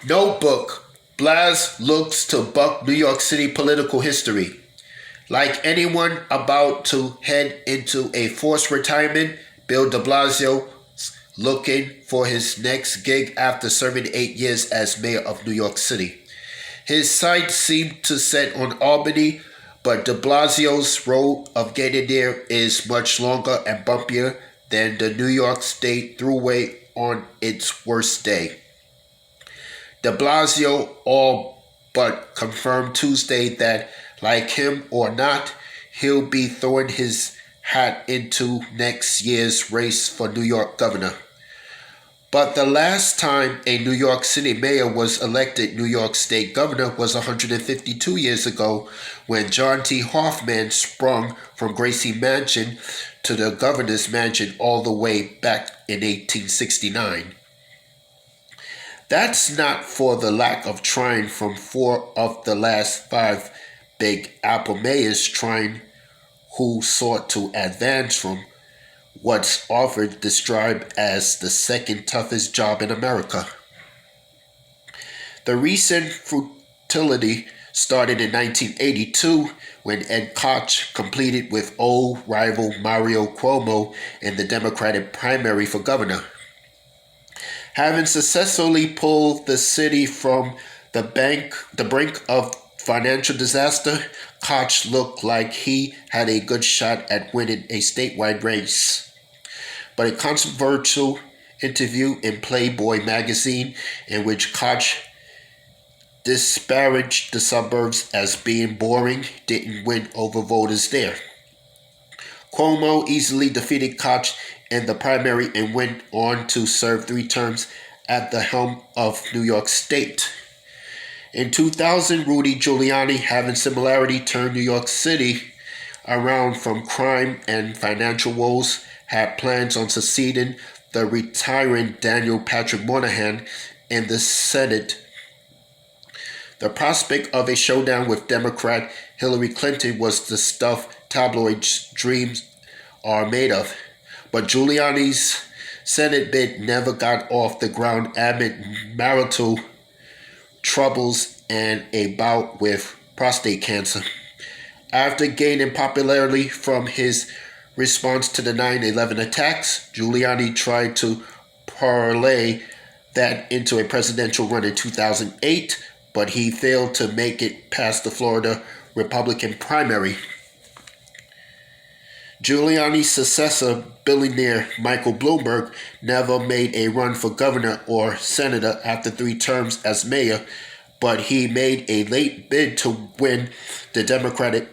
Notebook. Blaz looks to buck New York City political history. Like anyone about to head into a forced retirement, Bill de Blasio looking for his next gig after serving 8 years as mayor of New York City. His sights seem to set on Albany, but de Blasio's road of getting there is much longer and bumpier than the New York State Thruway on its worst day. De Blasio all but confirmed Tuesday that, like him or not, he'll be throwing his hat into next year's race for New York governor. But the last time a New York City mayor was elected New York State governor was 152 years ago, when John T. Hoffman sprung from Gracie Mansion to the governor's mansion all the way back in 1869. That's not for the lack of trying from 4 of the last 5 Big Apple mayors trying who sought to advance from what's often described as the second toughest job in America. The recent futility started in 1982 when Ed Koch competed with old rival Mario Cuomo in the Democratic primary for governor. Having successfully pulled the city from the brink of financial disaster, Koch looked like he had a good shot at winning a statewide race. But a controversial interview in Playboy magazine in which Koch disparaged the suburbs as being boring didn't win over voters there. Cuomo easily defeated Koch in the primary and went on to serve 3 terms at the helm of New York State. In 2000, Rudy Giuliani, having similarly turned New York City around from crime and financial woes, had plans on succeeding the retiring Daniel Patrick Moynihan in the Senate. The prospect of a showdown with Democrat Hillary Clinton was the stuff tabloids' dreams are made of. But Giuliani's Senate bid never got off the ground amid marital troubles and a bout with prostate cancer. After gaining popularity from his response to the 9/11 attacks, Giuliani tried to parlay that into a presidential run in 2008, but he failed to make it past the Florida Republican primary. Giuliani's successor, billionaire Michael Bloomberg, never made a run for governor or senator after 3 terms as mayor, but he made a late bid to win the Democratic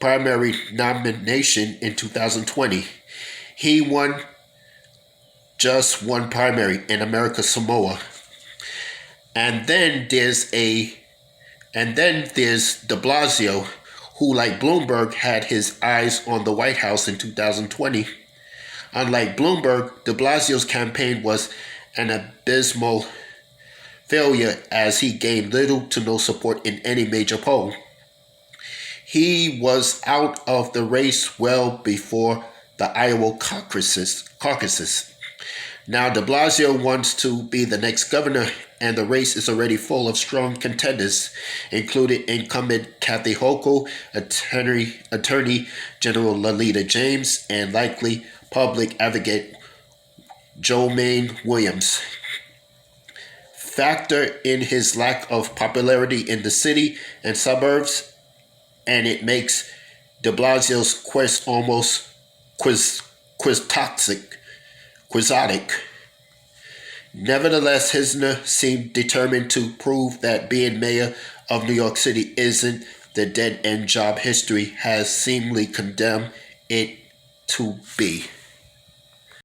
primary nomination in 2020. He won just one primary in America Samoa. And then there's de Blasio, who, like Bloomberg, had his eyes on the White House in 2020. Unlike Bloomberg, de Blasio's campaign was an abysmal failure as he gained little to no support in any major poll. He was out of the race well before the Iowa caucuses. Now de Blasio wants to be the next governor, and the race is already full of strong contenders, including incumbent Kathy Hochul, Attorney General Lolita James, and likely public advocate Jomaine Williams. Factor in his lack of popularity in the city and suburbs, and it makes de Blasio's quest almost quixotic. Nevertheless, Hisner seemed determined to prove that being mayor of New York City isn't the dead-end job history has seemingly condemned it to be.